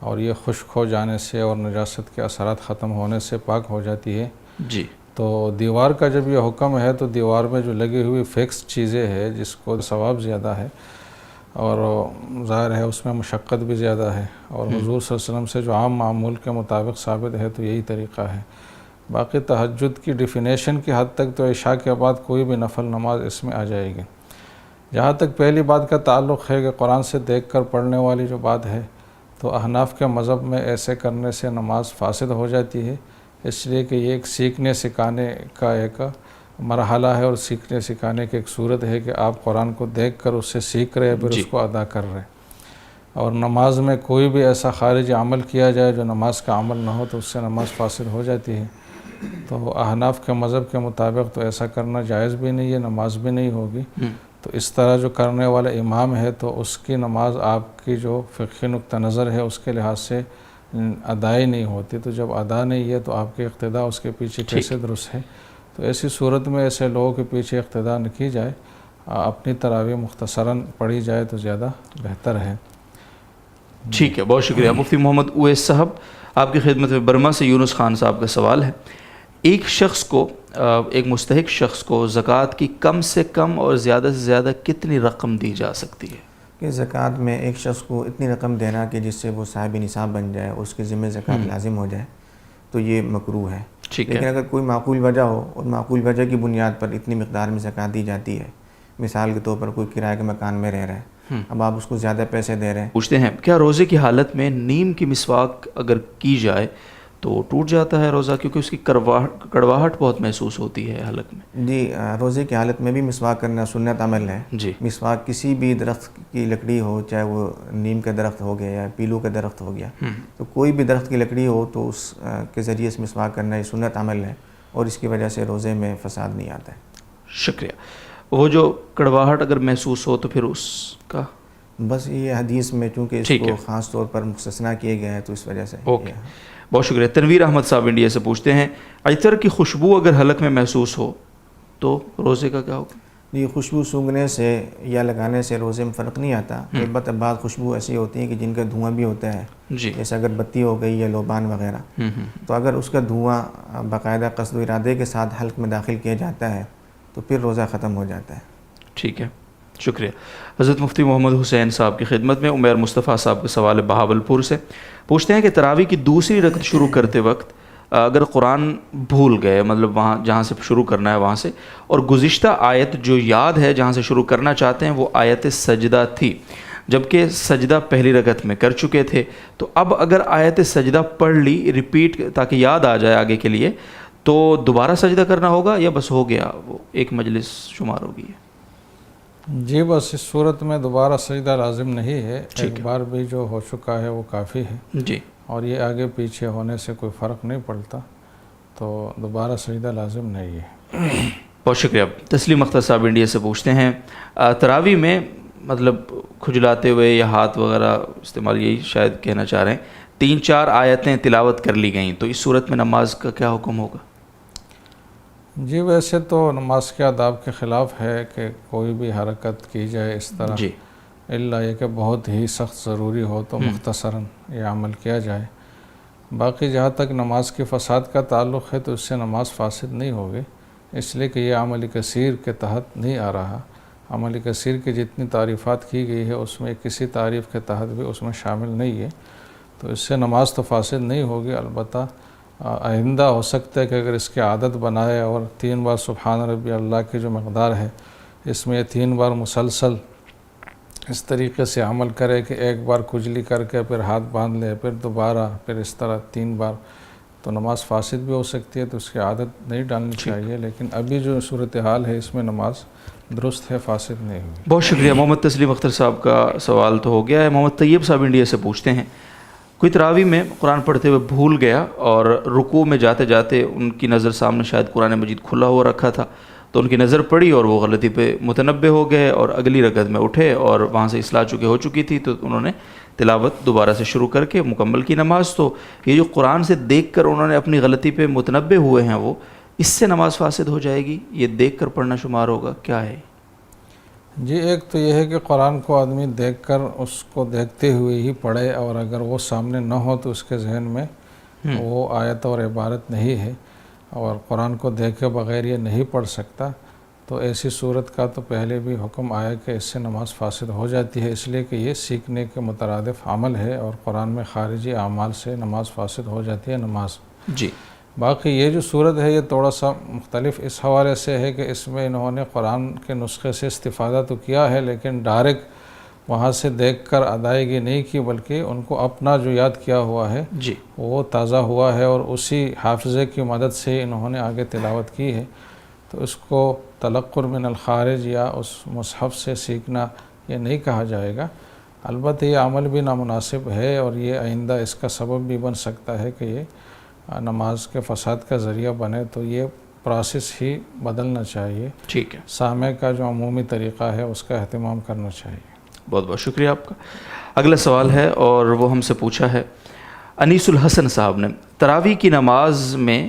اور یہ خشک ہو جانے سے اور نجاست کے اثرات ختم ہونے سے پاک ہو جاتی ہے۔ جی تو دیوار کا جب یہ حکم ہے تو دیوار میں جو لگی ہوئی فکس چیزیں ہیں جس کو ثواب زیادہ ہے اور ظاہر ہے اس میں مشقت بھی زیادہ ہے، اور حضور صلی اللہ علیہ وسلم سے جو عام معمول کے مطابق ثابت ہے تو یہی طریقہ ہے۔ باقی تہجد کی ڈیفینیشن کی حد تک تو عشاء کے بعد کوئی بھی نفل نماز اس میں آ جائے گی۔ جہاں تک پہلی بات کا تعلق ہے کہ قرآن سے دیکھ کر پڑھنے والی جو بات ہے، تو احناف کے مذہب میں ایسے کرنے سے نماز فاسد ہو جاتی ہے، اس لیے کہ یہ ایک سیکھنے سکھانے کا ایک مرحلہ ہے، اور سیکھنے سکھانے کی ایک صورت ہے کہ آپ قرآن کو دیکھ کر اس سے سیکھ رہے ہیں پھر اس کو ادا کر رہے ہیں، اور نماز میں کوئی بھی ایسا خارجی عمل کیا جائے جو نماز کا عمل نہ ہو تو اس سے نماز فاسد ہو جاتی ہے۔ تو احناف کے مذہب کے مطابق تو ایسا کرنا جائز بھی نہیں ہے، نماز بھی نہیں ہوگی۔ تو اس طرح جو کرنے والا امام ہے تو اس کی نماز آپ کی جو فقہی نقطہ نظر ہے اس کے لحاظ سے ادا ہی نہیں ہوتی، تو جب ادا نہیں ہے تو آپ کی اقتداء اس کے پیچھے کیسے درست ہے؟ تو ایسی صورت میں ایسے لوگوں کے پیچھے اقتداء نہ کی جائے، اپنی تراویح مختصراً پڑھی جائے تو زیادہ بہتر ہے۔ ٹھیک ہے، بہت شکریہ مفتی محمد اویس صاحب۔ آپ کی خدمت میں برما سے یونس خان صاحب کا سوال ہے، ایک شخص کو ایک مستحق شخص کو زکوٰۃ کی کم سے کم اور زیادہ سے زیادہ کتنی رقم دی جا سکتی ہے؟ کہ زکوٰۃ میں ایک شخص کو اتنی رقم دینا کہ جس سے وہ صاحب نصاب بن جائے، اس کے ذمہ زکوٰۃ لازم ہو جائے، تو یہ مکروہ ہے۔ لیکن اگر کوئی معقول وجہ ہو اور معقول وجہ کی بنیاد پر اتنی مقدار میں زکوٰۃ دی جاتی ہے، مثال کے طور پر کوئی کرائے کے مکان میں رہ رہا ہے، اب آپ اس کو زیادہ پیسے دے رہے ہیں۔ پوچھتے ہیں کیا روزے کی حالت میں نیم کی مسواک اگر کی جائے تو ٹوٹ جاتا ہے روزہ، کیونکہ اس کی کڑواہٹ بہت محسوس ہوتی ہے حلق میں؟ جی، روزے کی حالت میں بھی مسواک کرنا سنت عمل ہے۔ جی، مسواک کسی بھی درخت کی لکڑی ہو، چاہے وہ نیم کا درخت ہو گیا یا پیلو کا درخت ہو گیا، تو کوئی بھی درخت کی لکڑی ہو تو اس کے ذریعے سے مسواک کرنا یہ سنت عمل ہے، اور اس کی وجہ سے روزے میں فساد نہیں آتا ہے۔ شکریہ۔ وہ جو کڑواہٹ اگر محسوس ہو تو پھر اس کا بس یہ حدیث میں چونکہ اس کو خاص طور پر مستثنیٰ کیے گئے ہیں تو اس وجہ سے۔ اوکے، بہت شکریہ۔ تنویر احمد صاحب انڈیا سے پوچھتے ہیں عطر کی خوشبو اگر حلق میں محسوس ہو تو روزے کا کیا ہوگا؟ یہ خوشبو سونگھنے سے یا لگانے سے روزے میں فرق نہیں آتا، البتہ بعض خوشبو ایسی ہوتی ہیں کہ جن کا دھواں بھی ہوتا ہے، جیسے اگر بتی ہو گئی یا لوبان وغیرہ، تو اگر اس کا دھواں باقاعدہ قصد و ارادے کے ساتھ حلق میں داخل کیا جاتا ہے تو پھر روزہ ختم ہو جاتا ہے۔ ٹھیک ہے، شکریہ۔ حضرت مفتی محمد حسین صاحب کی خدمت میں عمیر مصطفیٰ صاحب کا سوال ہے بہاولپور سے، پوچھتے ہیں کہ تراویح کی دوسری رکعت شروع کرتے وقت اگر قرآن بھول گئے، مطلب وہاں جہاں سے شروع کرنا ہے وہاں سے، اور گزشتہ آیت جو یاد ہے جہاں سے شروع کرنا چاہتے ہیں وہ آیت سجدہ تھی، جبکہ سجدہ پہلی رکعت میں کر چکے تھے، تو اب اگر آیت سجدہ پڑھ لی ریپیٹ تاکہ یاد آ جائے آگے کے لیے، تو دوبارہ سجدہ کرنا ہوگا یا بس ہو گیا، وہ ایک مجلس شمار ہوگی؟ جی، بس اس صورت میں دوبارہ سجدہ لازم نہیں ہے، ایک بار بھی جو ہو چکا ہے وہ کافی ہے، جی، اور یہ آگے پیچھے ہونے سے کوئی فرق نہیں پڑتا، تو دوبارہ سجدہ لازم نہیں ہے۔ بہت شکریہ۔ تسلیم اختر صاحب انڈیا سے پوچھتے ہیں تراویح میں مطلب کھجلاتے ہوئے یا ہاتھ وغیرہ استعمال، یہی شاید کہنا چاہ رہے ہیں، 3-4 آیتیں تلاوت کر لی گئیں، تو اس صورت میں نماز کا کیا حکم ہوگا؟ جی، ویسے تو نماز کے آداب کے خلاف ہے کہ کوئی بھی حرکت کی جائے اس طرح، جی، الا یہ کہ بہت ہی سخت ضروری ہو تو مختصراً یہ عمل کیا جائے۔ باقی جہاں تک نماز کے فساد کا تعلق ہے تو اس سے نماز فاسد نہیں ہوگی، اس لیے کہ یہ عمل کثیر کے تحت نہیں آ رہا۔ عمل کثیر کی جتنی تعریفات کی گئی ہے اس میں کسی تعریف کے تحت بھی اس میں شامل نہیں ہے، تو اس سے نماز تو فاسد نہیں ہوگی۔ البتہ آئندہ ہو سکتا ہے کہ اگر اس کی عادت بنائے اور 3 بار سبحان ربی اللہ کی جو مقدار ہے اس میں 3 بار مسلسل اس طریقے سے عمل کرے کہ ایک بار کھجلی کر کے پھر ہاتھ باندھ لے، پھر دوبارہ، پھر اس طرح 3 بار، تو نماز فاسد بھی ہو سکتی ہے، تو اس کی عادت نہیں ڈالنی چاہیے۔ لیکن ابھی جو صورتحال ہے اس میں نماز درست ہے، فاسد نہیں ہوئی۔ بہت شکریہ۔ محمد تسلیم اختر صاحب کا سوال تو ہو گیا ہے۔ محمد طیب صاحب انڈیا سے پوچھتے ہیں کوئی تراویح میں قرآن پڑھتے ہوئے بھول گیا اور رکوع میں جاتے جاتے ان کی نظر سامنے شاید قرآن مجید کھلا ہوا رکھا تھا، تو ان کی نظر پڑی اور وہ غلطی پہ متنبہ ہو گئے اور اگلی رکعت میں اٹھے اور وہاں سے اصلاح ہو چکی تھی، تو انہوں نے تلاوت دوبارہ سے شروع کر کے مکمل کی نماز۔ تو یہ جو قرآن سے دیکھ کر انہوں نے اپنی غلطی پہ متنبہ ہوئے ہیں، وہ اس سے نماز فاسد ہو جائے گی؟ یہ دیکھ کر پڑھنا شمار ہوگا، کیا ہے؟ جی ایک تو یہ ہے کہ قرآن کو آدمی دیکھ کر اس کو دیکھتے ہوئے ہی پڑھے، اور اگر وہ سامنے نہ ہو تو اس کے ذہن میں وہ آیت اور عبارت نہیں ہے اور قرآن کو دیکھے بغیر یہ نہیں پڑھ سکتا، تو ایسی صورت کا تو پہلے بھی حکم آیا کہ اس سے نماز فاسد ہو جاتی ہے، اس لیے کہ یہ سیکھنے کے مترادف عمل ہے، اور قرآن میں خارجی اعمال سے نماز فاسد ہو جاتی ہے نماز۔ جی باقی یہ جو صورت ہے یہ تھوڑا سا مختلف اس حوالے سے ہے کہ اس میں انہوں نے قرآن کے نسخے سے استفادہ تو کیا ہے، لیکن ڈائریکٹ وہاں سے دیکھ کر ادائیگی نہیں کی، بلکہ ان کو اپنا جو یاد کیا ہوا ہے جی وہ تازہ ہوا ہے، اور اسی حافظے کی مدد سے انہوں نے آگے تلاوت کی ہے، تو اس کو تلقر من الخارج یا اس مصحف سے سیکھنا یہ نہیں کہا جائے گا۔ البتہ یہ عمل بھی نامناسب ہے، اور یہ آئندہ اس کا سبب بھی بن سکتا ہے کہ یہ نماز کے فساد کا ذریعہ بنے، تو یہ پروسیس ہی بدلنا چاہیے۔ ٹھیک ہے، سامع کا جو عمومی طریقہ ہے اس کا اہتمام کرنا چاہیے۔ بہت بہت شکریہ آپ کا۔ اگلا سوال ہے اور وہ ہم سے پوچھا ہے انیس الحسن صاحب نے، تراویح کی نماز میں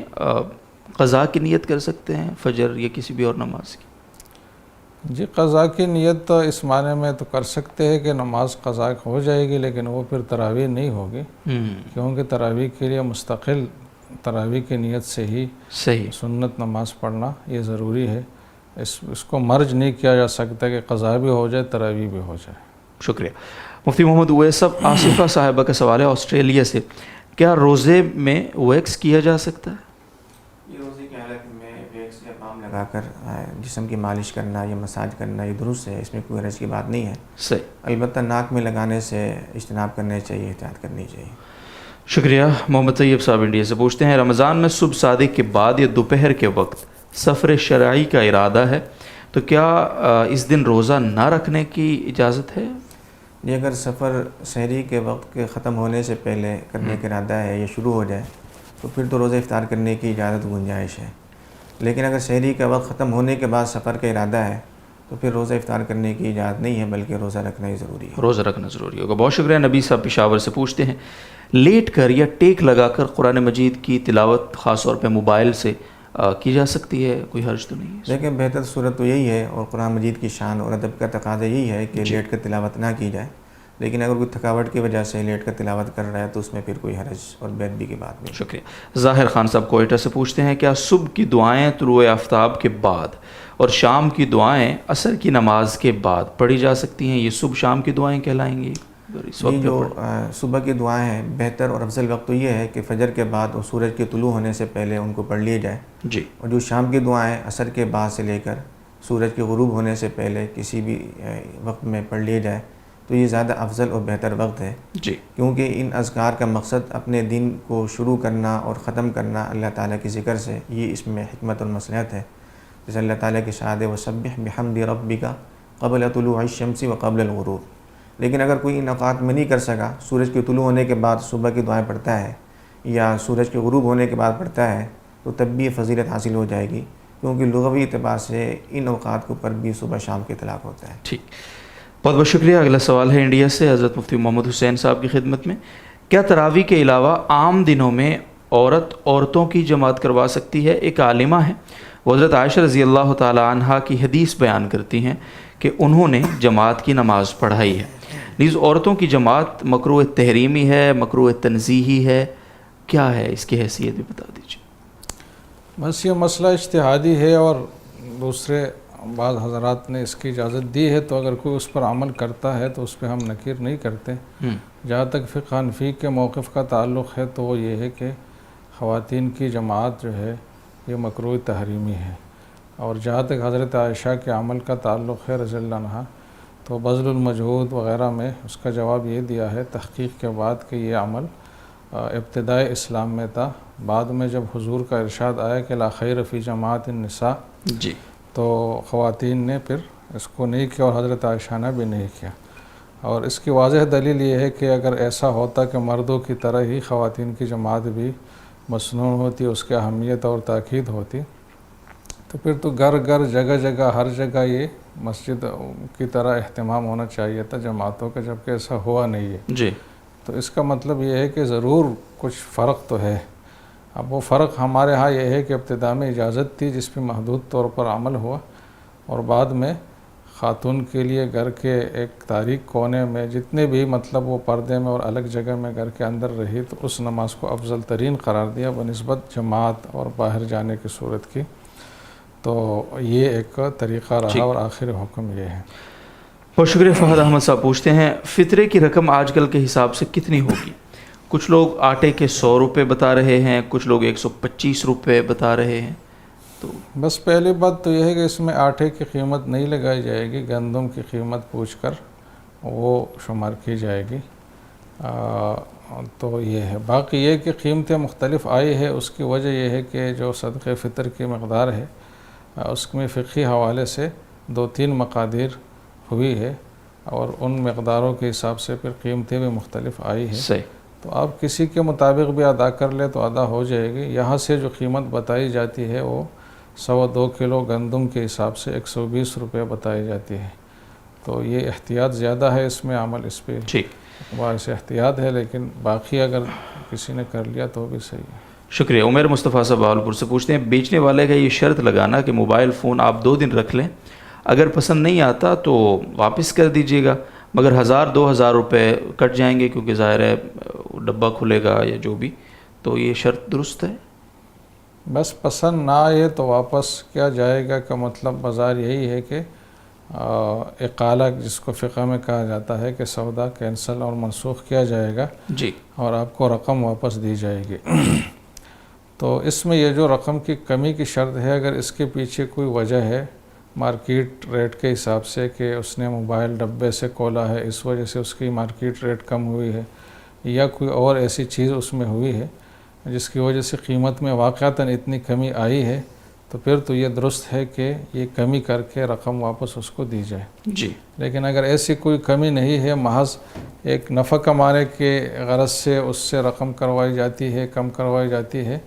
قضا کی نیت کر سکتے ہیں فجر یا کسی بھی اور نماز کی؟ جی قضا کی نیت تو اس معنی میں تو کر سکتے ہیں کہ نماز قضا ہو جائے گی، لیکن وہ پھر تراویح نہیں ہوگی، کیونکہ تراویح کے لیے مستقل تراویح کی نیت سے ہی صحیح سنت نماز پڑھنا یہ ضروری ہے، اس کو مرج نہیں کیا جا سکتا کہ قضا بھی ہو جائے تراویح بھی ہو جائے۔ شکریہ۔ مفتی محمد اویس صاحب، آصفہ صاحبہ کا سوال ہے آسٹریلیا سے، کیا روزے میں ویکس کیا جا سکتا ہے؟ یہ روزے کی حالت میں ویکس یا بام لگا کر جسم کی مالش کرنا یا مساج کرنا یہ درست ہے، اس میں کوئی حرج کی بات نہیں ہے۔ صحیح، البتہ ناک میں لگانے سے اجتناب کرنے چاہیے، احتیاط کرنی چاہیے۔ شکریہ۔ محمد طیب صاحب انڈیا سے پوچھتے ہیں، رمضان میں صبح صادق کے بعد یا دوپہر کے وقت سفر شرعی کا ارادہ ہے تو کیا اس دن روزہ نہ رکھنے کی اجازت ہے؟ یہ اگر سفر سحری کے وقت کے ختم ہونے سے پہلے کرنے کا ارادہ ہے یا شروع ہو جائے تو پھر تو روزہ افطار کرنے کی اجازت گنجائش ہے، لیکن اگر سحری کا وقت ختم ہونے کے بعد سفر کا ارادہ ہے تو پھر روزہ افطار کرنے کی اجازت نہیں ہے، بلکہ روزہ رکھنا ہی ضروری ہے۔ روزہ رکھنا ضروری ہوگا۔ بہت شکریہ۔ نبی صاحب پشاور سے پوچھتے ہیں، لیٹ کر یا ٹیک لگا کر قرآن مجید کی تلاوت خاص طور پہ موبائل سے کی جا سکتی ہے؟ کوئی حرج تو نہیں ہے؟ لیکن بہتر صورت تو یہی ہے، اور قرآن مجید کی شان اور ادب کا تقاضا یہی ہے کہ لیٹ کر تلاوت نہ کی جائے، لیکن اگر کوئی تھکاوٹ کی وجہ سے لیٹ کر تلاوت کر رہا ہے تو اس میں پھر کوئی حرج اور بے ادبی کی بات نہیں۔ شکریہ۔ ظاہر خان صاحب کوئٹہ سے پوچھتے ہیں، کیا صبح کی دعائیں طلوع آفتاب کے بعد اور شام کی دعائیں عصر کی نماز کے بعد پڑھی جا سکتی ہیں؟ یہ صبح شام کی دعائیں کہلائیں گی؟ یہ جو صبح کی دعائیں ہیں، بہتر اور افضل وقت تو یہ ہے کہ فجر کے بعد اور سورج کے طلوع ہونے سے پہلے ان کو پڑھ لیے جائے، جی۔ اور جو شام کی دعائیں عصر کے بعد سے لے کر سورج کے غروب ہونے سے پہلے کسی بھی وقت میں پڑھ لیے جائے تو یہ زیادہ افضل اور بہتر وقت ہے، جی، کیونکہ ان اذکار کا مقصد اپنے دن کو شروع کرنا اور ختم کرنا اللہ تعالیٰ کے ذکر سے، یہ اس میں حکمت اور مصلحت ہے۔ جیسے اللہ تعالیٰ کی شہادت وسبح بحمد ربک قبل طلوع الشمس وقبل الغروب، لیکن اگر کوئی ان اوقات میں نہیں کر سکا، سورج کے طلوع ہونے کے بعد صبح کی دعائیں پڑھتا ہے یا سورج کے غروب ہونے کے بعد پڑھتا ہے تو تب بھی یہ فضیلت حاصل ہو جائے گی، کیونکہ لغوی اعتبار سے ان اوقات کے اوپر بھی صبح شام کے اطلاق ہوتا ہے۔ ٹھیک، بہت بہت شکریہ۔ اگلا سوال ہے انڈیا سے، حضرت مفتی محمد حسین صاحب کی خدمت میں، کیا تراویح کے علاوہ عام دنوں میں عورتوں کی جماعت کروا سکتی ہے؟ ایک عالمہ ہیں، وہ حضرت عائشہ رضی اللہ تعالی عنہا کی حدیث بیان کرتی ہیں کہ انہوں نے جماعت کی نماز پڑھائی ہے، نیز عورتوں کی جماعت مکروہ تحریمی ہے، مکروہ تنزیہی ہے، کیا ہے اس کی حیثیت بھی بتا دیجیے۔ بس یہ مسئلہ اجتہادی ہے، اور دوسرے بعض حضرات نے اس کی اجازت دی ہے، تو اگر کوئی اس پر عمل کرتا ہے تو اس پہ ہم نکیر نہیں کرتے۔ جہاں تک فقہ حنفی کے موقف کا تعلق ہے تو وہ یہ ہے کہ خواتین کی جماعت جو ہے یہ مکروہ تحریمی ہے، اور جہاں تک حضرت عائشہ کے عمل کا تعلق ہے رضی اللہ عنہا، تو بذل المجہود وغیرہ میں اس کا جواب یہ دیا ہے تحقیق کے بعد کہ یہ عمل ابتدائی اسلام میں تھا، بعد میں جب حضور کا ارشاد آیا کہ لا خیر فی جماعت النساء، جی، تو خواتین نے پھر اس کو نہیں کیا، اور حضرت عائشہ نے بھی نہیں کیا۔ اور اس کی واضح دلیل یہ ہے کہ اگر ایسا ہوتا کہ مردوں کی طرح ہی خواتین کی جماعت بھی مسنون ہوتی، اس کی اہمیت اور تاکید ہوتی، تو پھر تو گھر گھر جگہ جگہ ہر جگہ یہ مسجد کی طرح اہتمام ہونا چاہیے تھا جماعتوں کا، جبکہ ایسا ہوا نہیں ہے۔ جی، تو اس کا مطلب یہ ہے کہ ضرور کچھ فرق تو ہے۔ اب وہ فرق ہمارے ہاں یہ ہے کہ ابتدا میں اجازت تھی جس پہ محدود طور پر عمل ہوا، اور بعد میں خاتون کے لیے گھر کے ایک تاریک کونے میں جتنے بھی مطلب وہ پردے میں اور الگ جگہ میں گھر کے اندر رہی تو اس نماز کو افضل ترین قرار دیا بنسبت جماعت اور باہر جانے کی صورت کی. تو یہ ایک طریقہ رہا اور آخر حکم یہ ہے. بہت شکریہ. فہد احمد صاحب پوچھتے ہیں فطرے کی رقم آج کل کے حساب سے کتنی ہوگی؟ کچھ لوگ آٹے کے 100 روپے بتا رہے ہیں, کچھ لوگ 125 روپے بتا رہے ہیں. تو بس پہلی بات تو یہ ہے کہ اس میں آٹے کی قیمت نہیں لگائی جائے گی, گندم کی قیمت پوچھ کر وہ شمار کی جائے گی. تو یہ ہے. باقی یہ کہ قیمتیں مختلف آئی ہے, اس کی وجہ یہ ہے کہ جو صدقہ فطر کی مقدار ہے اس میں فقہی حوالے سے 2-3 مقادیر ہوئی ہے اور ان مقداروں کے حساب سے پھر قیمتیں بھی مختلف آئی ہے. صحیح. تو آپ کسی کے مطابق بھی ادا کر لے تو ادا ہو جائے گی. یہاں سے جو قیمت بتائی جاتی ہے وہ 2 کلو گندم کے حساب سے 120 روپے بتائی جاتی ہے. تو یہ احتیاط زیادہ ہے اس میں, عمل اس پہ ٹھیک باعث احتیاط ہے, لیکن باقی اگر کسی نے کر لیا تو بھی صحیح ہے. شکریہ. عمیر مصطفیٰ صاحب بہاولپور سے پوچھتے ہیں بیچنے والے کا یہ شرط لگانا کہ موبائل فون آپ 2 دن رکھ لیں, اگر پسند نہیں آتا تو واپس کر دیجیے گا, مگر 1000-2000 روپے کٹ جائیں گے کیونکہ ظاہر ہے ڈبہ کھلے گا یا جو بھی, تو یہ شرط درست ہے؟ بس پسند نہ آئے تو واپس کیا جائے گا کا مطلب بازار یہی ہے کہ اقالہ جس کو فقہ میں کہا جاتا ہے کہ سودا کینسل اور منسوخ کیا جائے گا جی, اور آپ کو رقم واپس دی جائے گی. تو اس میں یہ جو رقم کی کمی کی شرط ہے, اگر اس کے پیچھے کوئی وجہ ہے مارکیٹ ریٹ کے حساب سے کہ اس نے موبائل ڈبے سے کھولا ہے اس وجہ سے اس کی مارکیٹ ریٹ کم ہوئی ہے, یا کوئی اور ایسی چیز اس میں ہوئی ہے جس کی وجہ سے قیمت میں واقعتاً اتنی کمی آئی ہے, تو پھر تو یہ درست ہے کہ یہ کمی کر کے رقم واپس اس کو دی جائے. جی. لیکن اگر ایسی کوئی کمی نہیں ہے, محض ایک نفع کمانے کے غرض سے اس سے رقم کروائی جاتی ہے, کم کروائی جاتی ہے,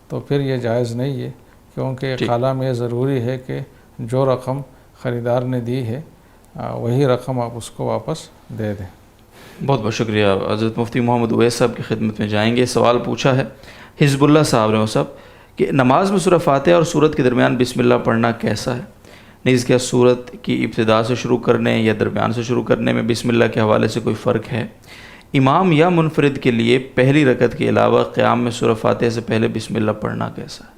تو پھر یہ جائز نہیں ہے, کیونکہ اقالہ میں یہ ضروری ہے کہ جو رقم خریدار نے دی ہے وہی رقم آپ اس کو واپس دے دیں. بہت بہت شکریہ. حضرت مفتی محمد اویس صاحب کی خدمت میں جائیں گے. سوال پوچھا ہے حزب اللہ صاحب نے وہ صاحب کہ نماز میں سورہ فاتحہ اور سورت کے درمیان بسم اللہ پڑھنا کیسا ہے؟ نیز کیا سورت کی ابتدا سے شروع کرنے یا درمیان سے شروع کرنے میں بسم اللہ کے حوالے سے کوئی فرق ہے؟ امام یا منفرد کے لیے پہلی رکعت کے علاوہ قیام میں سورہ فاتحہ سے پہلے بسم اللہ پڑھنا کیسا ہے؟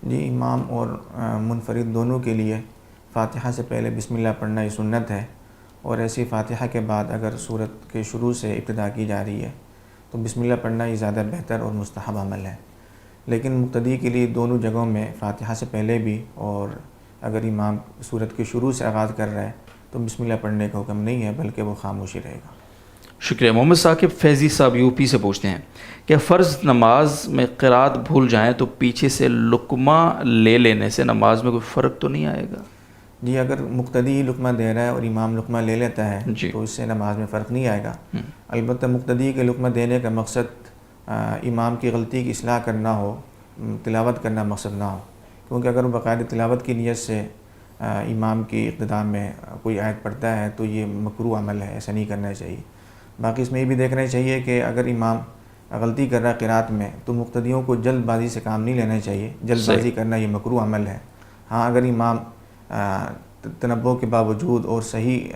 جی, امام اور منفرد دونوں کے لیے فاتحہ سے پہلے بسم اللہ پڑھنا یہ سنت ہے, اور ایسی فاتحہ کے بعد اگر سورت کے شروع سے ابتدا کی جا رہی ہے تو بسم اللہ پڑھنا یہ زیادہ بہتر اور مستحب عمل ہے. لیکن مقتدی کے لیے دونوں جگہوں میں فاتحہ سے پہلے بھی, اور اگر امام سورت کے شروع سے آغاز کر رہا ہے تو بسم اللہ پڑھنے کا حکم نہیں ہے, بلکہ وہ خاموشی رہے گا. شکریہ. محمد ثاقب فیضی صاحب یو پی سے پوچھتے ہیں کہ فرض نماز میں قرات بھول جائیں تو پیچھے سے لقمہ لے لینے سے نماز میں کوئی فرق تو نہیں آئے گا؟ جی, اگر مقتدی لقمہ دے رہا ہے اور امام لقمہ لے لیتا ہے جی, تو اس سے نماز میں فرق نہیں آئے گا. البتہ مقتدی کے لقمہ دینے کا مقصد امام کی غلطی کی اصلاح کرنا ہو, تلاوت کرنا مقصد نہ ہو, کیونکہ اگر وہ باقاعدہ تلاوت کی نیت سے امام کی اقتداء میں کوئی آیت پڑھتا ہے تو یہ مکروہ عمل ہے, ایسا نہیں کرنا چاہیے. باقی اس میں یہ بھی دیکھنا چاہیے کہ اگر امام غلطی کر رہا ہے قرات میں تو مقتدیوں کو جلد بازی سے کام نہیں لینا چاہیے. جلد بازی کرنا یہ مکروہ عمل ہے. ہاں, اگر امام تنبؤ کے باوجود اور صحیح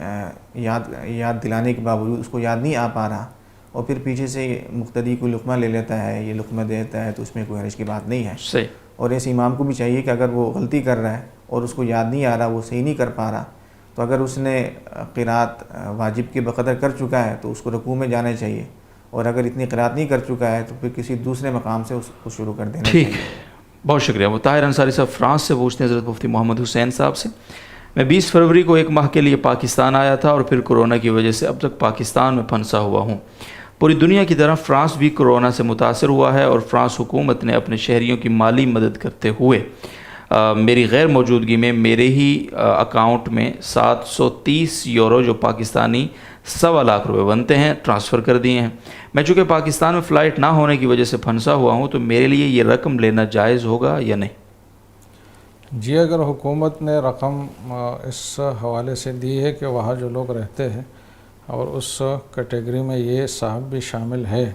یاد دلانے کے باوجود اس کو یاد نہیں آ پا رہا اور پھر پیچھے سے مقتدی کو لقمہ لے لیتا ہے, یہ لقمہ دیتا ہے, تو اس میں کوئی حرج کی بات نہیں ہے. صحیح. اور ایسے امام کو بھی چاہیے کہ اگر وہ غلطی کر رہا ہے اور اس کو یاد نہیں آ رہا, وہ صحیح نہیں کر پا رہا, تو اگر اس نے قرات واجب کے بقدر کر چکا ہے تو اس کو رکوع میں جانا چاہیے, اور اگر اتنی قرات نہیں کر چکا ہے تو پھر کسی دوسرے مقام سے اس کو شروع کر دینا چاہیے. ٹھیک, بہت شکریہ. وہ طاہر انصاری صاحب فرانس سے پوچھتے ہیں حضرت مفتی محمد حسین صاحب سے میں 20 فروری کو 1 ماہ کے لیے پاکستان آیا تھا اور پھر کورونا کی وجہ سے اب تک پاکستان میں پھنسا ہوا ہوں. پوری دنیا کی طرح فرانس بھی کورونا سے متاثر ہوا ہے اور فرانس حکومت نے اپنے شہریوں کی مالی مدد کرتے ہوئے میری غیر موجودگی میں میرے ہی اکاؤنٹ میں 730 یورو جو پاکستانی 1.25 لاکھ روپے بنتے ہیں ٹرانسفر کر دیے ہیں. میں چونکہ پاکستان میں فلائٹ نہ ہونے کی وجہ سے پھنسا ہوا ہوں تو میرے لیے یہ رقم لینا جائز ہوگا یا نہیں؟ جی, اگر حکومت نے رقم اس حوالے سے دی ہے کہ وہاں جو لوگ رہتے ہیں اور اس کیٹیگری میں یہ صاحب بھی شامل ہے,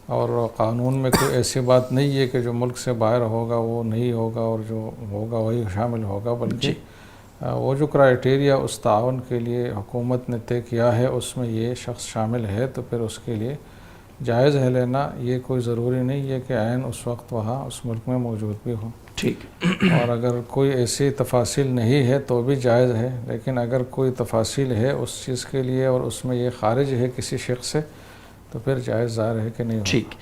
اور قانون میں کوئی ایسی بات نہیں ہے کہ جو ملک سے باہر ہوگا وہ نہیں ہوگا اور جو ہوگا وہی شامل ہوگا, بلکہ وہ جو کرائٹیریا اس تعاون کے لیے حکومت نے طے کیا ہے اس میں یہ شخص شامل ہے تو پھر اس کے لیے جائز ہے لینا. یہ کوئی ضروری نہیں ہے کہ عین اس وقت وہاں اس ملک میں موجود بھی ہو. ٹھیک. اور اگر کوئی ایسی تفاصیل نہیں ہے تو بھی جائز ہے، لیکن اگر کوئی تفاصیل ہے اس چیز کے لیے اور اس میں یہ خارج ہے کسی شخص سے تو پھر جائز ظاہر ہے کہ نہیں ہو. ٹھیک.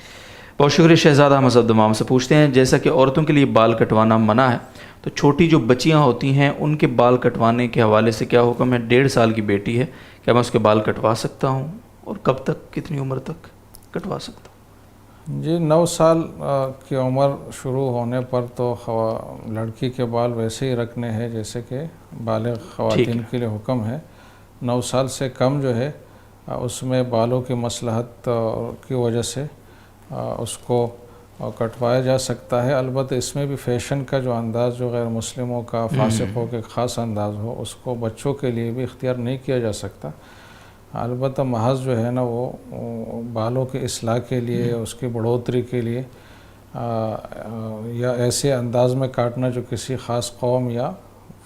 بہت شکریہ شہزادہ احمد عبدالمام سے. پوچھتے ہیں جیسا کہ عورتوں کے لیے بال کٹوانا منع ہے تو چھوٹی جو بچیاں ہوتی ہیں ان کے بال کٹوانے کے حوالے سے کیا حکم ہے؟ 1.5 سال کی بیٹی ہے، کیا میں اس کے بال کٹوا سکتا ہوں اور کب تک، کتنی عمر تک کٹوا سکتا ہوں؟ جی 9 سال کی عمر شروع ہونے پر تو لڑکی کے بال ویسے ہی رکھنے ہیں جیسے کہ بالغ خواتین کے لیے حکم ہے. 9 سال سے کم جو ہے اس میں بالوں کی مصلحت کی وجہ سے اس کو کٹوایا جا سکتا ہے. البتہ اس میں بھی فیشن کا جو انداز جو غیر مسلموں کا فاسقوں کے خاص انداز ہو اس کو بچوں کے لیے بھی اختیار نہیں کیا جا سکتا. البتہ محض جو ہے نا وہ بالوں کی اصلاح کے لیے، اس کی بڑھوتری کے لیے یا ایسے انداز میں کاٹنا جو کسی خاص قوم یا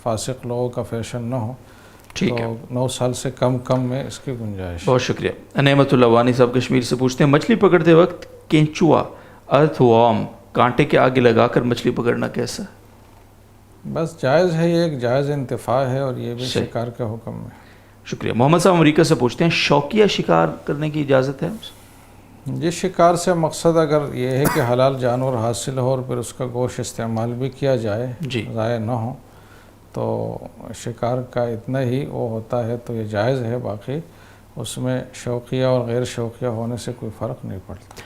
فاسق لوگوں کا فیشن نہ ہو. ٹھیک ہے. 9 سال سے کم میں اس کی گنجائش. بہت شکریہ. نعمت اللہ وانی صاحب کشمیر سے پوچھتے ہیں مچھلی پکڑتے وقت کینچوا ارتھ وارم کانٹے کے آگے لگا کر مچھلی پکڑنا کیسا ہے؟ بس جائز ہے، یہ ایک جائز انتفاع ہے اور یہ بھی شکار کے حکم میں. شکریہ. محمد صاحب امریکہ سے پوچھتے ہیں شوقیہ شکار کرنے کی اجازت ہے؟ جی شکار سے مقصد اگر یہ ہے کہ حلال جانور حاصل ہو اور پھر اس کا گوشت استعمال بھی کیا جائے، ضائع نہ ہو، تو شکار کا اتنا ہی وہ ہوتا ہے تو یہ جائز ہے. باقی اس میں شوقیہ اور غیر شوقیہ ہونے سے کوئی فرق نہیں پڑتا.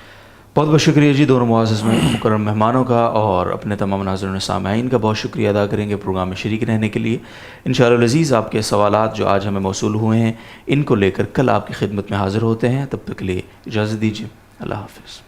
بہت بہت شکریہ جی دونوں معزز مکرم مہمانوں کا، اور اپنے تمام ناظرین و سامعین کا بہت شکریہ ادا کریں گے پروگرام میں شریک رہنے کے لیے. انشاءاللہ العزیز آپ کے سوالات جو آج ہمیں موصول ہوئے ہیں ان کو لے کر کل آپ کی خدمت میں حاضر ہوتے ہیں. تب تک کے لیے اجازت دیجیے. اللہ حافظ.